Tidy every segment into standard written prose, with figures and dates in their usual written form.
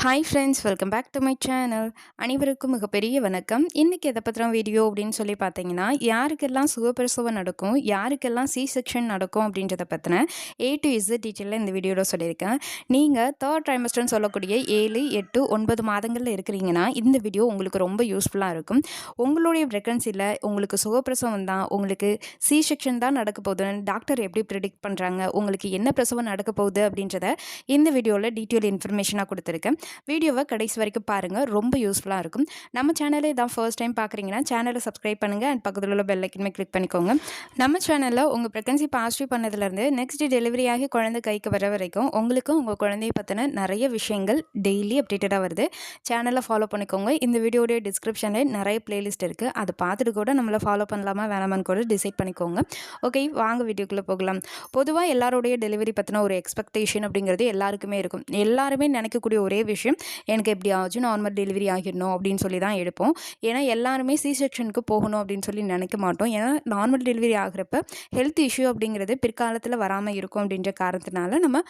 Hi friends, welcome back to my channel. அனைவருக்கும் மிகப்பெரிய வணக்கம். இன்றைக்கி எதை பற்றின வீடியோ அப்படின்னு சொல்லி பார்த்தீங்கன்னா, யாருக்கெல்லாம் சுகப்பிரசவம் நடக்கும், யாருக்கெல்லாம் சி செக்ஷன் நடக்கும் அப்படின்றத பற்றின ஏ டு இசட் டீட்டெயிலில் இந்த வீடியோவில் சொல்லியிருக்கேன். நீங்கள் தேர்ட் ட்ரைமஸ்டர்னு சொல்லக்கூடிய 7, 8, 9 மாதங்களில் இருக்கிறீங்கன்னா இந்த வீடியோ உங்களுக்கு ரொம்ப யூஸ்ஃபுல்லாக இருக்கும். உங்களுடைய ப்ரெக்னன்சியில் உங்களுக்கு சுகப்பிரசவம் தான், உங்களுக்கு சி செக்ஷன் தான் நடக்க போகுதுன்னு டாக்டர் எப்படி ப்ரிடிக்ட் பண்ணுறாங்க, உங்களுக்கு என்ன பிரசவம் நடக்க போகுது அப்படின்றத இந்த வீடியோவில் டீட்டெயில் இன்ஃபர்மேஷனாக கொடுத்துருக்கேன். வீடியோவை கடைசி வரைக்கும் பாருங்கள், ரொம்ப யூஸ்ஃபுல்லாக இருக்கும். நம்ம சேனலை இதான் ஃபர்ஸ்ட் டைம் பார்க்குறீங்கன்னா சேனலை சப்ஸ்கிரைப் பண்ணுங்கள் அண்ட் பக்கத்தில் உள்ள பெல் ஐக்கனுமே கிளிக் பண்ணிக்கோங்க. நம்ம சேனலில் உங்கள் ப்ரெக்னன்சி பாசிட்டிவ் பண்ணதுலேருந்து நெக்ஸ்ட் டெலிவரி ஆகி குழந்தை கைக்கு வர வரைக்கும் உங்களுக்கும் உங்கள் குழந்தைய பற்றின நிறைய விஷயங்கள் டெய்லி அப்டேட்டடாக வருது. சேனலை ஃபாலோ பண்ணிக்கோங்க. இந்த வீடியோடைய டிஸ்கிரிப்ஷனில் நிறைய பிளேலிஸ்ட் இருக்குது, அதை பார்த்துட்டு கூட நம்மளை ஃபாலோ பண்ணலாமா வேணாமான்னு கூட டிசைட் பண்ணிக்கோங்க. ஓகே, வாங்க வீடியோக்குள்ளே போகலாம். பொதுவாக எல்லாருடைய டெலிவரி பற்றின ஒரு எக்ஸ்பெக்டேஷன் அப்படிங்கிறது எல்லாருக்குமே இருக்கும். எல்லாருமே நினைக்கக்கூடிய ஒரே விஷயம், எனக்கு எப்படியாச்சும் நார்மல் டெலிவரி ஆகிடணும் அப்படின்னு சொல்லி தான் எடுப்போம். ஏன்னா எல்லாருமே சி செக்ஷனுக்கு போகணும் அப்படின்னு சொல்லி நினைக்க மாட்டோம். ஏன்னா நார்மல் டெலிவரி ஆகிறப்ப ஹெல்த் இஷ்யூ அப்படிங்கிறது பிற்காலத்தில் வராமல் இருக்கும் அப்படின்ற காரணத்தினால நம்ம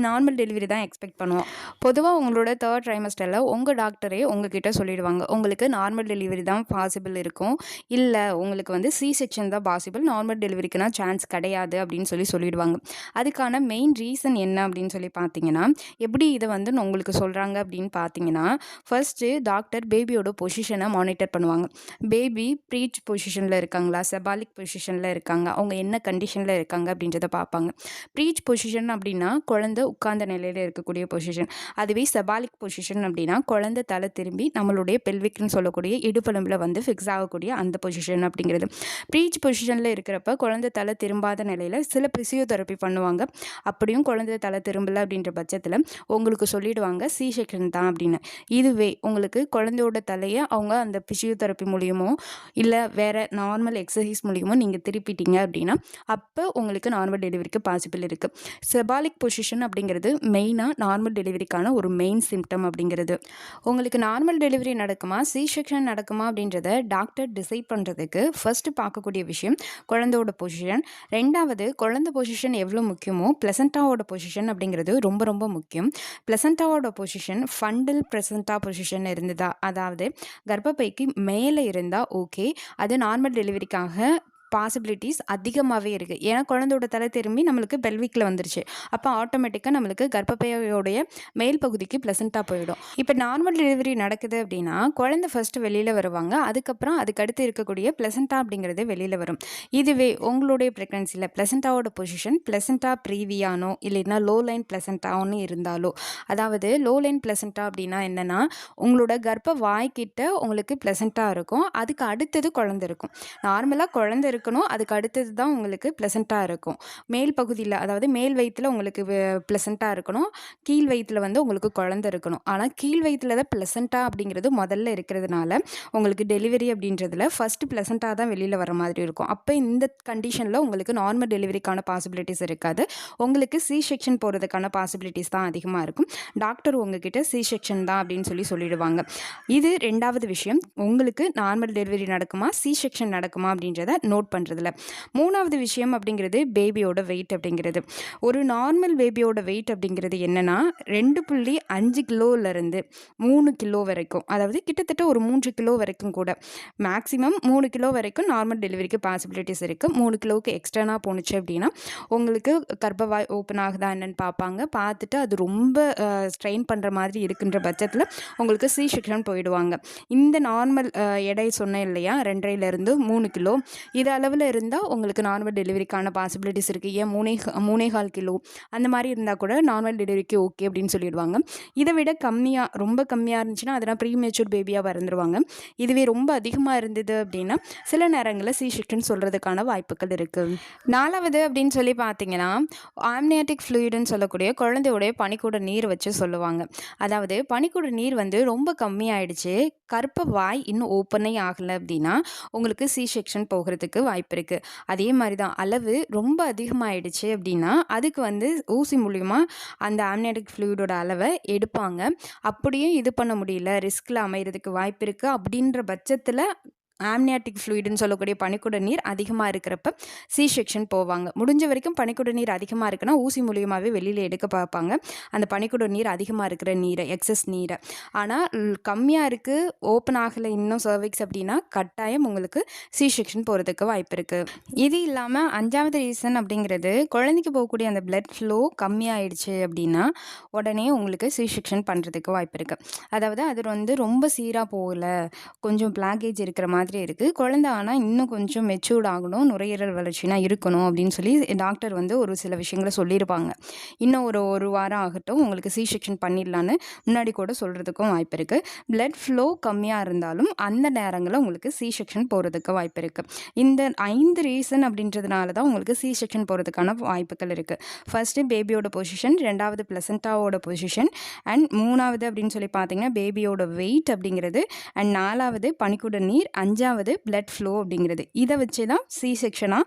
நார்மல் டெலிவரி தான் எக்ஸ்பெக்ட் பண்ணுவோம். பொதுவாக உங்களோட தேர்ட் ட்ரைமஸ்டரில் உங்கள் டாக்டரே உங்ககிட்ட சொல்லிடுவாங்க, உங்களுக்கு நார்மல் டெலிவரி தான் பாசிபிள் இருக்கும், இல்லை உங்களுக்கு வந்து சி செக்ஷன் தான் பாசிபிள், நார்மல் டெலிவரிக்குனா சான்ஸ் கிடையாது அப்படின்னு சொல்லிடுவாங்க. அதுக்கான மெயின் ரீசன் என்ன அப்படின்னு சொல்லி பார்த்தீங்கன்னா, எப்படி இதை வந்து உங்களுக்கு சொல்கிறாங்க அப்படின்னு பார்த்தீங்கன்னா, ஃபர்ஸ்ட்டு டாக்டர் பேபியோட பொசிஷனை மானிட்டர் பண்ணுவாங்க. பேபி ப்ரீச் பொசிஷனில் இருக்காங்களா, செபாலிக் பொசிஷனில் இருக்காங்க, அவங்க என்ன கண்டிஷனில் இருக்காங்க அப்படின்றத பார்ப்பாங்க. ப்ரீச் பொசிஷன் அப்படின்னா குழந்தை உட்கார்ந்த நிலையில் இருக்கக்கூடிய பொசிஷன். அதுவே செபாலிக் பொசிஷன் அப்படின்னா குழந்தை தலை திரும்பி நம்மளுடைய பெல்விக்னு சொல்லக்கூடிய இடுப்பெலும்பில் வந்து ஃபிக்ஸ் ஆகக்கூடிய அந்த பொசிஷன் அப்படிங்கிறது. ப்ரீச் பொசிஷனில் இருக்கிறப்ப குழந்தை தலை திரும்பாத நிலையில் சில பிசியோதெரப்பி பண்ணுவாங்க. அப்படியும் குழந்தை தலை திரும்பலை அப்படின்ற பட்சத்தில் உங்களுக்கு சொல்லிடுவாங்க சி செக்ஷன் தான் அப்படின்னு. இதுவே உங்களுக்கு குழந்தையோட தலையை அவங்க அந்த பிசியோதெரப்பி மூலியமோ இல்லை வேறு நார்மல் எக்ஸசைஸ் மூலியமோ நீங்கள் திருப்பிட்டீங்க அப்படின்னா அப்போ உங்களுக்கு நார்மல் டெலிவரிக்கு பாசிபிள் இருக்குது. செபாலிக் பொசிஷன் அப்படிங்கிறது மெயினாக நார்மல் டெலிவரிக்கான ஒரு மெயின் சிம்டம் அப்படிங்கிறது. உங்களுக்கு நார்மல் டெலிவரி நடக்குமா சி செக்ஷன் நடக்குமா அப்படின்றத டாக்டர் டிசைட் பண்ணுறதுக்கு ஃபர்ஸ்ட் பார்க்கக்கூடிய விஷயம் குழந்தையோட பொசிஷன். ரெண்டாவது, குழந்தை பொசிஷன் எவ்வளோ முக்கியமோ பிளசண்டாவோட பொசிஷன் அப்படிங்கிறது ரொம்ப ரொம்ப முக்கியம். பிளசண்டாவோட பொசிஷன் ஃபண்டல் பிளசண்டா பொசிஷன் இருந்ததா, அதாவது கர்ப்பப்பைக்கு மேலே இருந்தால் ஓகே, அது நார்மல் டெலிவரிக்காக பாசிபிலிட்டிஸ் அதிகமாகவே இருக்குது. ஏன்னா குழந்தையோட தலை திரும்பி நம்மளுக்கு பெல்விக்கில் வந்துருச்சு, அப்போ ஆட்டோமேட்டிக்காக நம்மளுக்கு கர்ப்பப்பையோடைய மேல் பகுதிக்கு பிளசண்டா போயிடும். இப்போ நார்மல் டெலிவரி நடக்குது அப்படின்னா குழந்தை ஃபர்ஸ்ட் வெளியில் வருவாங்க, அதுக்கப்புறம் அதுக்கடுத்து இருக்கக்கூடிய பிளசண்டா அப்படிங்கிறது வெளியில் வரும். இதுவே உங்களுடைய ப்ரெக்னன்சியில் பிளசண்டாவோட பொசிஷன் பிளசண்டா ப்ரீவியானோ இல்லைன்னா லோ லைன் பிளசண்டான்னு இருந்தாலோ, அதாவது லோ லைன் பிளசண்டா அப்படின்னா என்னென்னா உங்களோட கர்ப்ப வாய்க்கிட்ட உங்களுக்கு பிளசண்டா இருக்கும், அதுக்கு அடுத்தது குழந்தை இருக்கும். நார்மலாக குழந்தை இருக்கணும், அதுக்கு அடுத்தது தான் உங்களுக்கு பிளசண்டா இருக்கும். மேல் பகுதியில் அதாவது மேல் வயிற்றில் உங்களுக்கு பிளசண்டா இருக்கணும், கீழ் வயிற்றில் வந்து உங்களுக்கு குழந்தை இருக்கணும். ஆனால் கீழ் வயிற்றில் தான் பிளசண்டா அப்படிங்கிறது முதல்ல இருக்கிறதுனால உங்களுக்கு டெலிவரி அப்படின்றதுல ஃபர்ஸ்ட் பிளசண்டா தான் வெளியில் வர மாதிரி இருக்கும். அப்போ இந்த கண்டிஷனில் உங்களுக்கு நார்மல் டெலிவரிக்கான பாசிபிலிட்டிஸ் இருக்காது, உங்களுக்கு சி செக்ஷன் போகிறதுக்கான பாசிபிலிட்டிஸ் தான் அதிகமாக இருக்கும். டாக்டர் உங்ககிட்ட சி செக்ஷன் தான் அப்படின்னு சொல்லிடுவாங்க. இது ரெண்டாவது விஷயம், உங்களுக்கு நார்மல் டெலிவரி நடக்குமா சி செக்ஷன் நடக்குமா அப்படின்றத நோட் பண்ணுறதுல. மூணாவது விஷயம் அப்படிங்கிறது பேபியோட வெயிட் அப்படிங்கிறது. ஒரு நார்மல் பேபியோட வெயிட் அப்படிங்கிறது என்னென்னா 2.5 கிலோலேருந்து 3 கிலோ வரைக்கும், அதாவது கிட்டத்தட்ட ஒரு 3 கிலோ வரைக்கும் கூட, மேக்ஸிமம் 3 கிலோ வரைக்கும் நார்மல் டெலிவரிக்கு பாசிபிலிட்டிஸ் இருக்குது. 3 கிலோவுக்கு எக்ஸ்ட்ரானாக போணுச்சு அப்படின்னா உங்களுக்கு கர்ப்பவாய் ஓப்பன் ஆகுதா என்னன்னு பார்ப்பாங்க. பார்த்துட்டு அது ரொம்ப ஸ்ட்ரெயின் பண்ணுற மாதிரி இருக்குன்ற பட்சத்தில் உங்களுக்கு சி செக்ஷன் போயிடுவாங்க. இந்த நார்மல் எடை சொன்னேன் இல்லையா, 2.5லேருந்து 3 கிலோ, இது அளவில் இருந்தால் உங்களுக்கு நார்மல் டெலிவரிக்கான பாசிபிலிட்டிஸ் இருக்குது. ஏன் 3.25 கிலோ அந்த மாதிரி இருந்தால் கூட நார்மல் டெலிவரிக்கு ஓகே அப்படின்னு சொல்லிடுவாங்க. இதை விட கம்மியாக, ரொம்ப கம்மியாக இருந்துச்சுன்னா அதெல்லாம் ப்ரீமெச்சூர் பேபியாக பிறந்துருவாங்க. இதுவே ரொம்ப அதிகமாக இருந்தது அப்படின்னா சில நேரங்களில் சி செக்ஷன் சொல்கிறதுக்கான வாய்ப்புகள் இருக்குது. நாலாவது அப்படின்னு சொல்லி பார்த்தீங்கன்னா ஆம்னியாட்டிக் ஃப்ளூயிடுன்னு சொல்லக்கூடிய குழந்தையோடைய பனிக்கூட நீர் வச்சு சொல்லுவாங்க. அதாவது பனிக்கூட நீர் வந்து ரொம்ப கம்மியாயிடுச்சு, கர்ப்ப வாய் இன்னும் ஓப்பனே ஆகலை அப்படின்னா உங்களுக்கு சி செக்ஷன் போகிறதுக்கு வாய்ப்பு இருக்குது. அதே மாதிரி தான் அளவு ரொம்ப அதிகமாகிடுச்சு அப்படின்னா அதுக்கு வந்து ஊசி மூலிமா அந்த ஆம்னியாட்டிக் ஃப்ளூயிடோட அளவை எடுப்பாங்க. அப்படியும் இது பண்ண முடியல, ரிஸ்கில் அமைகிறதுக்கு வாய்ப்பு இருக்குது அப்படின்ற பட்சத்தில் ஆம்னியாட்டிக் ஃப்ளூயிடுன்னு சொல்லக்கூடிய பனிக்குட நீர் அதிகமாக இருக்கிறப்ப சி செக்ஷன் போவாங்க. முடிஞ்ச வரைக்கும் பனிக்குட நீர் அதிகமாக இருக்குன்னா ஊசி மூலியமாகவே வெளியில் எடுக்க பார்ப்பாங்க அந்த பனிக்குட நீர் அதிகமாக இருக்கிற நீரை, எக்ஸஸ் நீரை. ஆனால் கம்மியாக இருக்குது, ஓப்பன் ஆகலை இன்னும் சர்விக்ஸ் அப்படின்னா கட்டாயம் உங்களுக்கு சி செக்ஷன் போகிறதுக்கு வாய்ப்பு இருக்குது. இது இல்லாமல் 5வது ரீசன் அப்படிங்கிறது குழந்தைக்கு போகக்கூடிய அந்த பிளட் ஃப்ளோ கம்மியாயிடுச்சு அப்படின்னா உடனே உங்களுக்கு சி செக்ஷன் பண்ணுறதுக்கு வாய்ப்பு இருக்குது. அதாவது அது ரொம்ப சீராக போகலை, கொஞ்சம் பிளாக்கேஜ் இருக்கிற மாதிரி இருக்குது, குழந்தை ஆனால் இன்னும் கொஞ்சம் மெச்சூர்ட் ஆகணும், நுரையீரல் வளர்ச்சினா இருக்கணும் அப்படின்னு சொல்லி டாக்டர் ஒரு சில விஷயங்களை சொல்லியிருப்பாங்க. இன்னும் ஒரு வாரம் ஆகட்டும் உங்களுக்கு சி செக்ஷன் பண்ணிடலான்னு முன்னாடி கூட சொல்கிறதுக்கும் வாய்ப்பு இருக்குது. பிளட் ஃப்ளோ கம்மியாக இருந்தாலும் அந்த நேரங்களில் உங்களுக்கு சி செக்ஷன் போகிறதுக்கு வாய்ப்பு இருக்குது. இந்த 5 ரீசன் அப்படின்றதுனால தான் உங்களுக்கு சி செக்ஷன் போகிறதுக்கான வாய்ப்புகள் இருக்குது. ஃபர்ஸ்ட்டு பேபியோட பொசிஷன், 2வது பிளசண்டாவோட பொசிஷன், அண்ட் 3வது அப்படின்னு சொல்லி பார்த்தீங்கன்னா பேபியோட வெயிட் அப்படிங்கிறது, அண்ட் 4வது பனிக்குட நீர், 5வது பிளட் ஃப்ளோ அப்படிங்கிறது. இதை வச்சு தான் சி செக்ஷனாக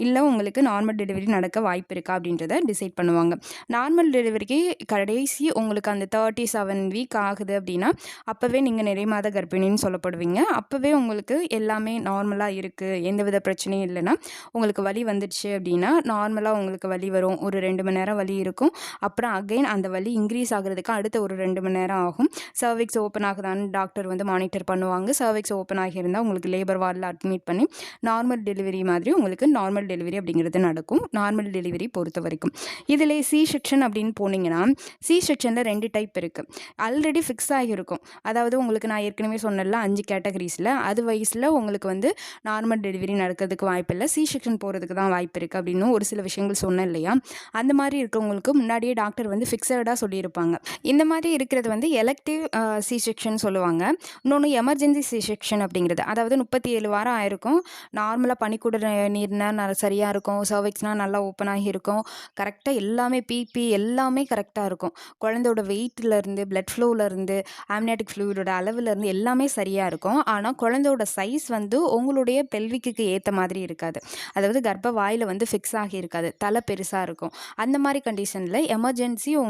இல்லை உங்களுக்கு நார்மல் டெலிவரி நடக்க வாய்ப்பு இருக்கா அப்படின்றத டிசைட் பண்ணுவாங்க. நார்மல் டெலிவரிக்கு கடைசி உங்களுக்கு அந்த 37 வீக் ஆகுது அப்படின்னா அப்போவே நீங்கள் நிறை மாத கர்ப்பிணின்னு சொல்லப்படுவீங்க. அப்போவே உங்களுக்கு எல்லாமே நார்மலாக இருக்குது, எந்தவித பிரச்சனையும் இல்லைன்னா உங்களுக்கு வலி வந்துடுச்சு அப்படின்னா நார்மலாக உங்களுக்கு வலி வரும், ஒரு 2 மணி நேரம் வலி இருக்கும். அப்புறம் அகைன் அந்த வலி இன்க்ரீஸ் ஆகிறதுக்கு அடுத்த ஒரு 2 மணி நேரம் ஆகும். சர்விக்ஸ் ஓப்பன் ஆகுதான்னு டாக்டர் மானிட்டர் பண்ணுவாங்க. சர்விக்ஸ் ஓப்பன் ஆகியிருந்தால் உங்களுக்கு லேபர் வார்டில் அட்மிட் பண்ணி நார்மல் டெலிவரி மாதிரி உங்களுக்கு நார்மல் டெலிவரி அப்படிங்கிறது நடக்கும், நார்மல் டெலிவரி பொறுத்த வரைக்கும். இதில் சி செக்ஷன் அப்படின்னு போனீங்கன்னா சி செக்ஷனில் 2 டைப் இருக்குது. ஆல்ரெடி ஃபிக்ஸ் ஆகியிருக்கும், அதாவது உங்களுக்கு நான் ஏற்கனவே சொன்னல 5 கேட்டகரிஸில் அது வயசில் உங்களுக்கு நார்மல் டெலிவரி நடக்கிறதுக்கு வாய்ப்பு இல்லை, சி செக்ஷன் போகிறதுக்கு தான் வாய்ப்பு இருக்குது அப்படின்னு ஒரு சில விஷயங்கள் சொன்னேன் இல்லையா. அந்த மாதிரி இருக்கிறவங்களுக்கு முன்னாடியே டாக்டர் ஃபிக்ஸடாக சொல்லியிருப்பாங்க. இந்த மாதிரி இருக்கிறது எலக்டிவ் சி செக்ஷன் சொல்லுவாங்க. இன்னொன்று எமர்ஜென்சி சி செக்ஷன் அப்படிங்கிறது, அதாவது 37 வாரம் ஆயிருக்கும், நார்மலாக பனிக்கூட நீர்னா சரியாக இருக்கும், சர்விக்ஸ்னால் நல்லா ஓப்பன் ஆகி இருக்கும், கரெக்டாக எல்லாமே பிபி எல்லாமே கரெக்டாக இருக்கும், குழந்தையோட வெயிட்லேருந்து பிளட் ஃப்ளோவிலேருந்து ஆம்னியாட்டிக் ஃப்ளூயிடோட அளவுலேருந்து எல்லாமே சரியாக இருக்கும். ஆனால் குழந்தையோட சைஸ் உங்களுடைய பெல்விக்கு ஏற்ற மாதிரி இருக்காது, அதாவது கர்ப்ப வாயில் ஃபிக்ஸ் ஆகி இருக்காது, தலை பெருசாக இருக்கும். அந்த மாதிரி கண்டிஷனில் எமர்ஜென்சியாக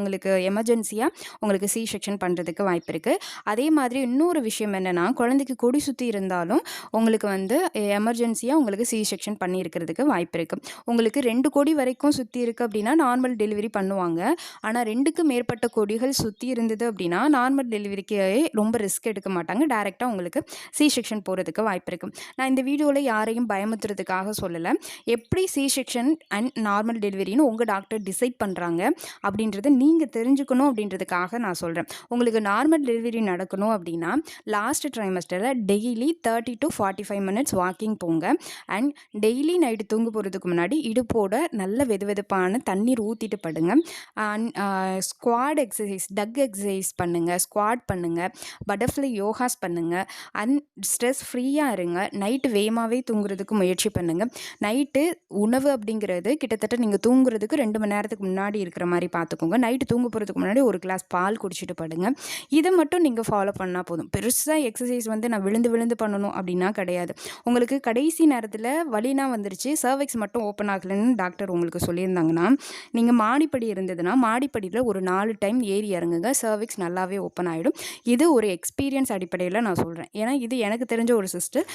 உங்களுக்கு சி செக்ஷன் பண்ணுறதுக்கு வாய்ப்பு இருக்குது. அதே மாதிரி இன்னொரு விஷயம் என்னென்னா, குழந்தைக்கு கொடி சுற்றி இருந்தாலும் உங்களுக்கு எமர்ஜென்சியாக உங்களுக்கு சி செக்ஷன் பண்ணியிருக்கிறதுக்கு வாய்ப்பு இருக்குது. உங்களுக்கு 2 கொடி வரைக்கும் சுற்றி இருக்குது அப்படின்னா நார்மல் டெலிவரி பண்ணுவாங்க. ஆனால் 2க்கு மேற்பட்ட கொடிகள் சுற்றி இருந்தது அப்படின்னா நார்மல் டெலிவரிக்கு ரொம்ப ரிஸ்க் எடுக்க மாட்டாங்க, டைரெக்டாக உங்களுக்கு சி செக்ஷன் போகிறதுக்கு வாய்ப்பு இருக்குது. நான் இந்த வீடியோவில் யாரையும் பயமுத்துறதுக்காக சொல்லலை, எப்படி சி செக்ஷன் அண்ட் நார்மல் டெலிவரின்னு உங்கள் டாக்டர் டிசைட் பண்ணுறாங்க அப்படின்றத நீங்கள் தெரிஞ்சுக்கணும் அப்படின்றதுக்காக நான் சொல்கிறேன். உங்களுக்கு நார்மல் டெலிவரி நடக்கணும் அப்படின்னா லாஸ்ட் ட்ரைமஸ்டரில் டெய்லி 30 to 45 மினிட்ஸ் வாக்கிங் போங்க. அண்ட் டெய்லி நைட்டு தூங்க போகிறதுக்கு முன்னாடி இடுப்போட நல்ல வெதுவெதுப்பான தண்ணீர் ஊற்றிட்டு படுங்க. And squat exercise, duck exercise பண்ணுங்கள், ஸ்குவாட் பண்ணுங்கள், பட்டர்ஃப்ளை யோகாஸ் பண்ணுங்கள். அண்ட் ஸ்ட்ரெஸ் ஃப்ரீயாக இருங்க. நைட்டு வேகமாகவே தூங்குறதுக்கு முயற்சி பண்ணுங்கள். நைட்டு உணவு அப்படிங்கிறது கிட்டத்தட்ட நீங்கள் தூங்குறதுக்கு 2 மணி நேரத்துக்கு முன்னாடி இருக்கிற மாதிரி பார்த்துக்கோங்க. நைட்டு தூங்க போகிறதுக்கு முன்னாடி ஒரு கிளாஸ் பால் குடிச்சிட்டு படுங்க. இதை மட்டும் நீங்கள் ஃபாலோ பண்ணால் போதும். பெருசாக எக்ஸசைஸ் நான் விழுந்து பண்ணணும் அப்படின்னா கிடையாது. உங்களுக்கு கடைசி நேரத்தில் வலினா வந்துருச்சு, சர்விக்ஸ் மட்டும் ஓப்பன் ஆகலைன்னு டாக்டர் உங்களுக்கு சொல்லியிருந்தாங்கன்னா நீங்கள் மாடிப்படி இருந்ததுன்னா மாடிப்படியில் ஒரு 4 டைம் ஏறி இறங்குங்க, சர்விக்ஸ் நல்லாவே ஓப்பன் ஆகிடும். இது ஒரு எக்ஸ்பீரியன்ஸ் அடிப்படையில் நான் சொல்கிறேன். ஏன்னா இது எனக்கு தெரிஞ்ச ஒரு சிஸ்டர்,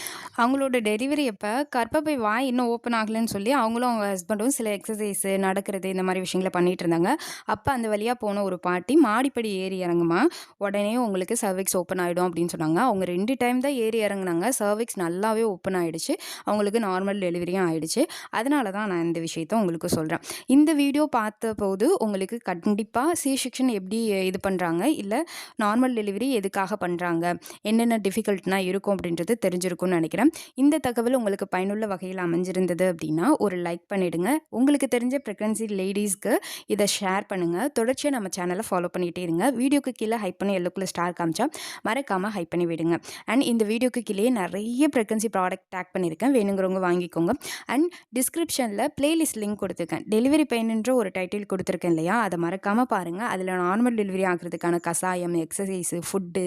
அவங்களோட டெலிவரி அப்போ கர்ப்பப்பை வாய் இன்னும் ஓப்பன் ஆகலைன்னு சொல்லி அவங்களும் அவங்க ஹஸ்பண்டும் சில எக்ஸசைஸ் நடக்கிறது இந்த மாதிரி விஷயங்களை பண்ணிகிட்டு இருந்தாங்க. அப்போ அந்த வழியாக போன ஒரு பாட்டி மாடிப்படி ஏறி இறங்குமா உடனே உங்களுக்கு சர்விக்ஸ் ஓப்பன் ஆகிடும் அப்படின்னு சொன்னாங்க. அவங்க 2 டைம் தான் ஏறி இறங்குனாங்க, சர்விக்ஸ் நல்லாவே ஓப்பன் ஆகிடுச்சு, அவங்களுக்கு நார்மல் டெலிவரியும் ஆகிடுச்சு. அதனால தான் நான் இந்த விஷயத்தை உங்களுக்கு சொல்கிறேன். இந்த வீடியோ பார்த்த போது உங்களுக்கு கண்டிப்பாக சி செக்ஷன் எப்படி இது பண்ணுறாங்க, இல்லை நார்மல் டெலிவரி எதுக்காக பண்ணுறாங்க, என்னென்ன டிஃபிகல்ட்னா இருக்கும் அப்படின்றது தெரிஞ்சிருக்கும்னு நினைக்கிறேன். இந்த தகவல் உங்களுக்கு பயனுள்ள வகையில் அமைஞ்சிருந்தது அப்படின்னா ஒரு லைக் பண்ணிவிடுங்க. உங்களுக்கு தெரிஞ்ச ப்ரெக்னன்சி லேடிஸ்க்கு இதை ஷேர் பண்ணுங்கள். தொடர்ச்சியாக நம்ம சேனலை ஃபாலோ பண்ணிகிட்டே இருங்க. வீடியோக்கு கீழே ஹைப் பண்ணி எல்லோக்குள்ள ஸ்டார் காமிச்சா மறக்காமல் ஹைப் பண்ணி விடுங்க. அண்ட் இந்த வீடியோக்கு கீழே நிறைய ப்ரெக்னன்சி ப்ராடக்ட் டேக் பண்ணியிருக்கேன், வேணுங்கிறவங்க வாங்கிக்கோங்க. அண்ட் டிஸ்கிரிப்ஷனில் பிளேலிஸ்ட் லிங்க் கொடுத்துருக்கேன், டெலிவரி பெயின்ன்ற ஒரு டைட்டில் கொடுத்துருக்கேன் இல்லையா, அதை மறக்காமல் பாருங்கள். அதில் நார்மல் டெலிவரி ஆகிறதுக்கான கசாயம், எக்ஸசைஸு, ஃபுட்டு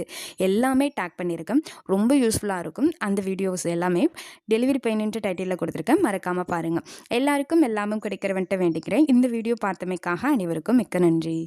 எல்லாமே டேக் பண்ணியிருக்கேன், ரொம்ப யூஸ்ஃபுல்லாக இருக்கும். அந்த வீடியோஸ் எல்லாமே டெலிவரி பெயின்ன்ற டைட்டிலில் கொடுத்துருக்கேன், மறக்காமல் பாருங்கள். எல்லாருக்கும் எல்லாமே கிடைக்கிறவன்ட்டு வேண்டிக்கிறேன். இந்த வீடியோ பார்த்தமைக்காக அனைவருக்கும் மிக்க நன்றி.